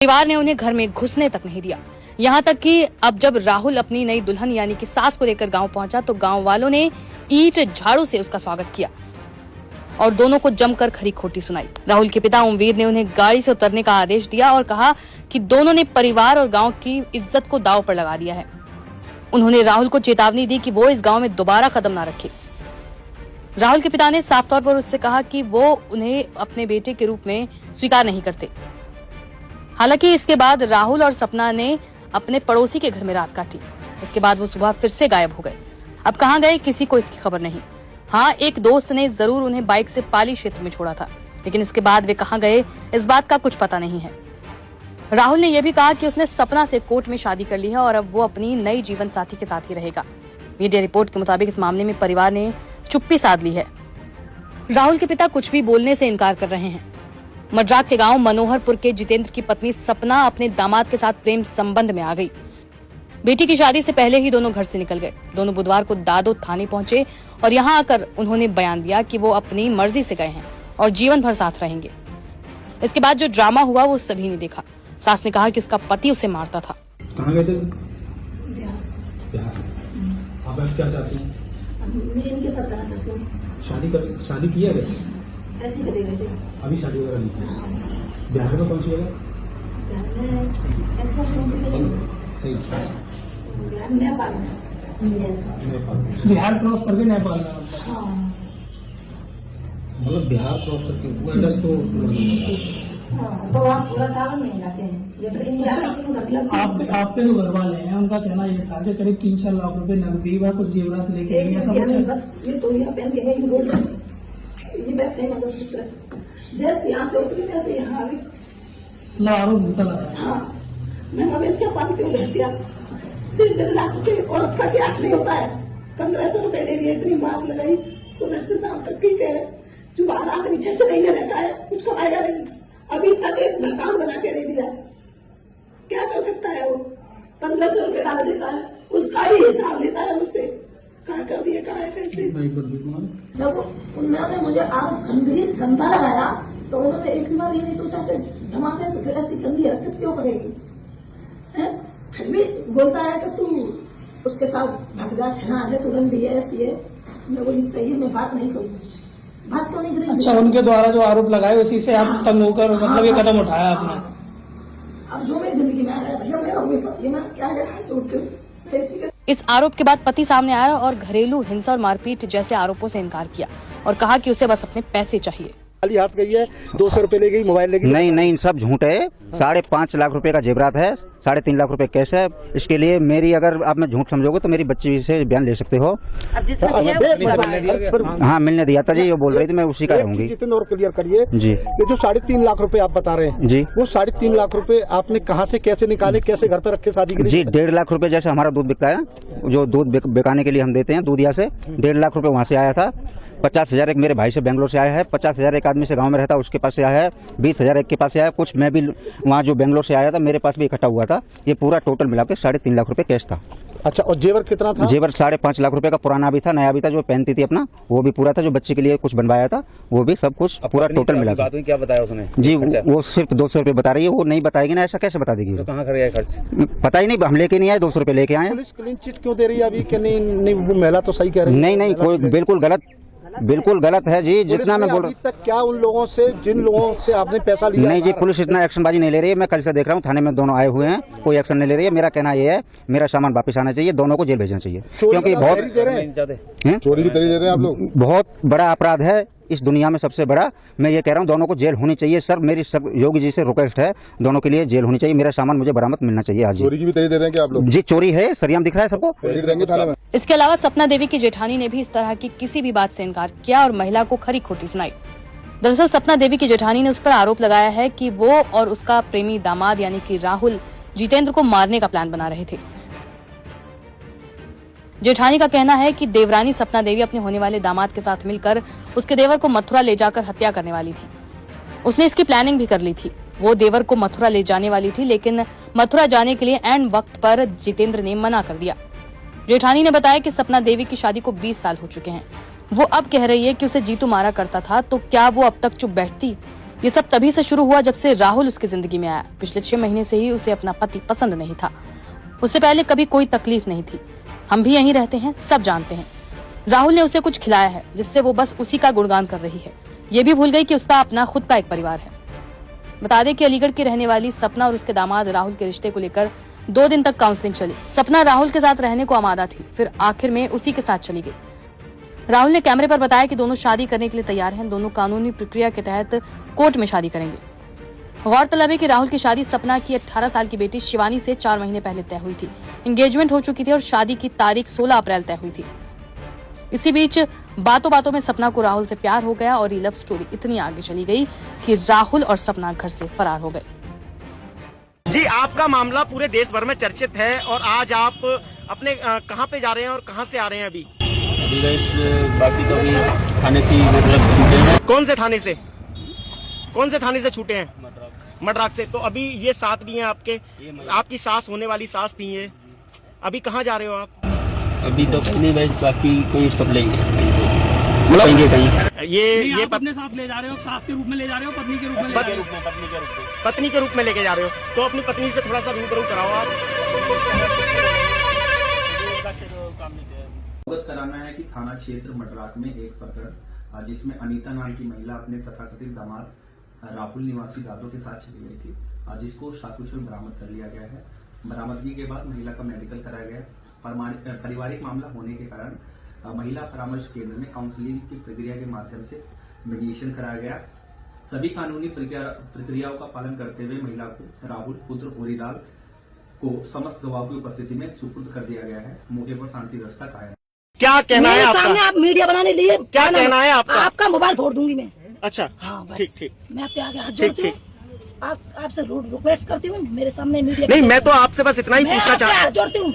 परिवार ने उन्हें घर में घुसने तक नहीं दिया। यहाँ तक कि अब जब राहुल अपनी नई दुल्हन यानी कि सास को लेकर गांव पहुंचा तो गांव वालों ने ईंट झाड़ू से उसका स्वागत किया और दोनों को जमकर खरी खोटी सुनाई। राहुल के पिता ओमवीर ने उन्हें गाड़ी से उतरने का आदेश दिया और कहा कि दोनों ने परिवार और गांव की इज्जत को दांव पर लगा दिया है। उन्होंने राहुल को चेतावनी दी कि वो इस गांव में दोबारा कदम न रखे। राहुल के पिता ने साफ तौर पर उससे कहा कि वो उन्हें अपने बेटे के रूप में स्वीकार नहीं करते। हालांकि इसके बाद राहुल और सपना ने अपने पड़ोसी के घर में रात काटी। इसके बाद वो सुबह फिर से गायब हो गए। अब कहां गए किसी को इसकी खबर नहीं। हाँ, एक दोस्त ने जरूर उन्हें बाइक से पाली क्षेत्र में छोड़ा था, लेकिन इसके बाद वे कहां गए इस बात का कुछ पता नहीं है। राहुल ने यह भी कहा कि उसने सपना से कोर्ट में शादी कर ली है और अब वो अपनी नई जीवन साथी के साथ ही रहेगा। मीडिया रिपोर्ट के मुताबिक इस मामले में परिवार ने चुप्पी साध ली है। राहुल के पिता कुछ भी बोलने से इनकार कर रहे हैं। मड्राक के गांव मनोहरपुर के जितेंद्र की पत्नी सपना अपने दामाद के साथ प्रेम संबंध में आ गई। बेटी की शादी से पहले ही दोनों घर से निकल गए। दोनों बुधवार को दादो थाने पहुंचे और यहां आकर उन्होंने बयान दिया कि वो अपनी मर्जी से गए हैं और जीवन भर साथ रहेंगे। इसके बाद जो ड्रामा हुआ वो सभी ने देखा। सास ने कहा कि उसका पति उसे मारता था। कहाँ गए थे? बिहार। आप क्या चाहती हैं? मैं इनके साथ रहना चाहती हूँ। शादी की है? ऐसे चले गए थे। अभी शादी वगैरह नहीं की। बिहार में कौन सी जगह? सही। नेपाल। बिहार क्रॉस करके नेपाल। मतलब बिहार क्रॉस करके वो एड्रेस तो तो आप थोड़ा टावर नहीं लाते हैं। आपके जो घर वाले हैं उनका कहना ये था कि करीब 3-4 लाख रुपए नकदी व कुछ जेवरात लेके आई, ऐसा कुछ है? बस ये तो यहाँ पहन के गई बोल रही ये वैसे ही मंगलसूत्र जैसे यहाँ से उतरी वैसे यहाँ आ गई। आरोप झूठा लगा। हाँ, मैं मवेशिया पालती हूँ भैंसिया। 3 लाख रुपए औरत का क्या नहीं होता है। 1500 रुपए ले लिए, इतनी मार लगाई सुबह से शाम तक। ठीक है, जो रात नीचे चले रहता है, कुछ कमाएगा नहीं। अभी तक एक मकान बना के नहीं दिया। क्या कर सकता है वो? 1500 रुपए डाल देता है, उसका ही हिसाब लेता है मुझसे। कहाँ कर दिया, कहाँ है, कैसे? जब उन्होंने मुझे आरोप गंदा लगाया तो उन्होंने एक बार ये नहीं सोचा कि धमाके से ऐसी गंदी हरकत क्यों करेगी। फिर भी बोलता है कि तू उसके साथ भाग जा, छना है, तुरंत भी है, ऐसी है। मैं बोली सही है, मैं बात नहीं करूँगी। बात क्यों नहीं करेंगे? अच्छा, उनके द्वारा जो आरोप लगाए उसी से आप तंग होकर मतलब ये कदम उठाया आपने? अब जो मेरी जिंदगी में आया भैया, मेरा वही पति है, मैं क्या छोड़ती हूँ। इस आरोप के बाद पति सामने आया और घरेलू हिंसा और मारपीट जैसे आरोपों से इनकार किया और कहा कि उसे बस अपने पैसे चाहिए। खाली हाथ गई है, 200 रुपए ले गई, मोबाइल ले गई। नहीं, सब झूठ है। 5.5 लाख रुपए का जेवरात है, 3.5 लाख रुपए कैश है। इसके लिए मेरी अगर आप मैं झूठ समझोगे तो मेरी बच्ची से बयान ले सकते हो। हाँ, मिलने दिया था जी, वो बोल रही थी, मैं उसी का रहूंगी। जितने और क्लियर करिए जी, ये जो 3.5 लाख रुपए आप बता रहे हैं जी, वो 3.5 लाख रुपए आपने कहाँ से कैसे निकाले, कैसे घर पे रखे शादी के लिए? जी, 1.5 लाख रुपए जैसे हमारा दूध बिकता है, जो दूध बिकाने के लिए हम देते हैं दूधिया से, 1.5 लाख रुपए वहाँ से आया था। 50,000 एक मेरे भाई से बेंगलोर से आया है, 50,000 एक आदमी से गांव में रहता उसके पास से आया है, 20,000 एक के पास से आया, कुछ मैं भी वहाँ जो बेंगलोर से आया था मेरे पास भी इकट्ठा हुआ था। ये पूरा टोटल मिला के 3.5 लाख रुपए कैश था। अच्छा, और जेवर कितना था? जेवर 5.5 लाख रुपए का पुराना भी था, नया भी था, जो पहनती थी अपना वो भी पूरा था, जो बच्चे के लिए कुछ बनवाया था वो भी, सब कुछ पूरा टोटल मिला था। क्या बताया उसने? जी, वो सिर्फ 200 रुपए बता रही है, वो नहीं बताएगी ना, ऐसा कैसे बता देगी? तो कहाँ कर खर्च पता ही नहीं, हम लेके नहीं आए, 200 रुपए लेके आए। पुलिस क्लीन चिट क्यों दे रही है अभी कि नहीं वो महिला तो सही कह रही है? नहीं, कोई बिल्कुल गलत है जी। जितना मैं बोल रहा तक क्या उन लोगों से, जिन लोगों से आपने पैसा लिया? नहीं जी, पुलिस इतना एक्शनबाजी नहीं ले रही है। मैं कल से देख रहा हूँ थाने में दोनों आए हुए हैं, कोई एक्शन नहीं ले रही है। मेरा कहना ये है, मेरा सामान वापस आना चाहिए, दोनों को जेल भेजना चाहिए, क्योंकि बहुत चोरी की तरी दे रहे हैं आप लोग। बहुत बड़ा अपराध है इस दुनिया में, सबसे बड़ा। मैं ये कह रहा हूँ दोनों को जेल होनी चाहिए। सर, मेरी सब योगी जी से रिक्वेस्ट है, दोनों के लिए जेल होनी चाहिए। मेरा सामान मुझे बरामद मिलना चाहिए आज। चोरी की भी तरी दे रहे हैं क्या आप लोग? जी, चोरी है, सरियाम दिख रहा है सबको। इसके अलावा सपना देवी की जेठानी ने भी इस तरह की किसी भी बात से इनकार किया और महिला को खरी खोटी सुनाई। दरअसल सपना देवी की जेठानी ने उस पर आरोप लगाया है कि वो और उसका प्रेमी दामाद यानी कि राहुल जितेंद्र को मारने का प्लान बना रहे थे। जेठानी का कहना है कि देवरानी सपना देवी अपने होने वाले दामाद के साथ मिलकर उसके देवर को मथुरा ले जाकर हत्या करने वाली थी। उसने इसकी प्लानिंग भी कर ली थी। वो देवर को मथुरा ले जाने वाली थी, लेकिन मथुरा जाने के लिए ऐन वक्त पर जितेंद्र ने मना कर दिया। जेठानी ने बताया कि सपना देवी की शादी को 20 साल हो चुके हैं। वो अब कह रही है कि उसे जीतू मारा करता था, तो क्या वो अब तक चुप बैठती? ये सब तभी से शुरू हुआ जब से राहुल उसकी जिंदगी में आया। पिछले 6 महीने से ही उसे अपना पति पसंद नहीं था। उससे पहले कभी कोई तकलीफ नहीं थी। हम भी यहीं रहते हैं, सब जानते हैं। राहुल ने उसे कुछ खिलाया है जिससे वो बस उसी का गुणगान कर रही है। ये भी भूल गई कि उसका अपना खुद का एक परिवार है। बता दें कि अलीगढ़ की रहने वाली सपना और उसके दामाद राहुल के रिश्ते को लेकर 2 दिन तक काउंसलिंग चली। सपना राहुल के साथ रहने को आमादा थी, फिर आखिर में उसी के साथ चली गई। राहुल ने कैमरे पर बताया कि दोनों शादी करने के लिए तैयार हैं। दोनों कानूनी प्रक्रिया के तहत कोर्ट में शादी करेंगे। गौरतलब है कि राहुल की शादी सपना की 18 साल की बेटी शिवानी से 4 महीने पहले तय हुई थी। एंगेजमेंट हो चुकी थी और शादी की तारीख 16 अप्रैल तय हुई थी। इसी बीच बातों बातों में सपना को राहुल से प्यार हो गया और ये लव स्टोरी इतनी आगे चली गई कि राहुल और सपना घर से फरार हो गए। जी, आपका मामला पूरे देश भर में चर्चित है और आज आप अपने कहाँ पे जा रहे हैं और कहाँ से आ रहे हैं अभी? बाकी तो अभी थाने से मतलब छूटे हैं। कौन से थाने से? कौन से थाने से छूटे हैं? मड्रास से। तो अभी ये साथ भी हैं आपके, आपकी सास होने वाली सास थी ये। अभी कहाँ जा रहे हो आप? अभी तो नहीं भाई, बाकी कोई स्टेप लेंगे कहीं। ये अपने साथ ले जा रहे हो, सास के रूप में ले जा रहे हो, पत्नी के रूप में ले जा रहे हो? पत्नी के रूप में लेके जा रहे हो। तो अपनी पत्नी से थोड़ा सा रूबरू कराओ आप। अवगत कराना है कि थाना क्षेत्र मड्रास में एक प्रकरण जिसमें अनीता नाम की महिला अपने तथाकथित दामाद राहुल निवासी दादो के साथ चली गई थी, जिसको सकुशल बरामद कर लिया गया है। बरामदगी के बाद महिला का मेडिकल कराया गया। पारिवारिक मामला होने के कारण महिला परामर्श केंद्र में काउंसलिंग की प्रक्रिया के माध्यम से मीडिएशन कराया गया। सभी कानूनी प्रक्रियाओं का पालन करते हुए महिला को राहुल पुत्र होरीलाल को समस्त गवाहों की उपस्थिति में सुपुर्द कर दिया गया है। मौके पर शांति व्यवस्था कायम। क्या कहना है आपका? सामने आप मीडिया बनाने लिए क्या कहना है आपका? आपका मोबाइल फोड़ दूंगी मैं। अच्छा, हाँ बस। ठीक। मैं आपके आगे हाथ जोड़ती हूँ, आपसे रिक्वेस्ट करती हूँ, मेरे सामने मीडिया। नहीं, मैं तो आपसे बस इतना ही पूछना चाहता हूँ। जोड़ती हूँ।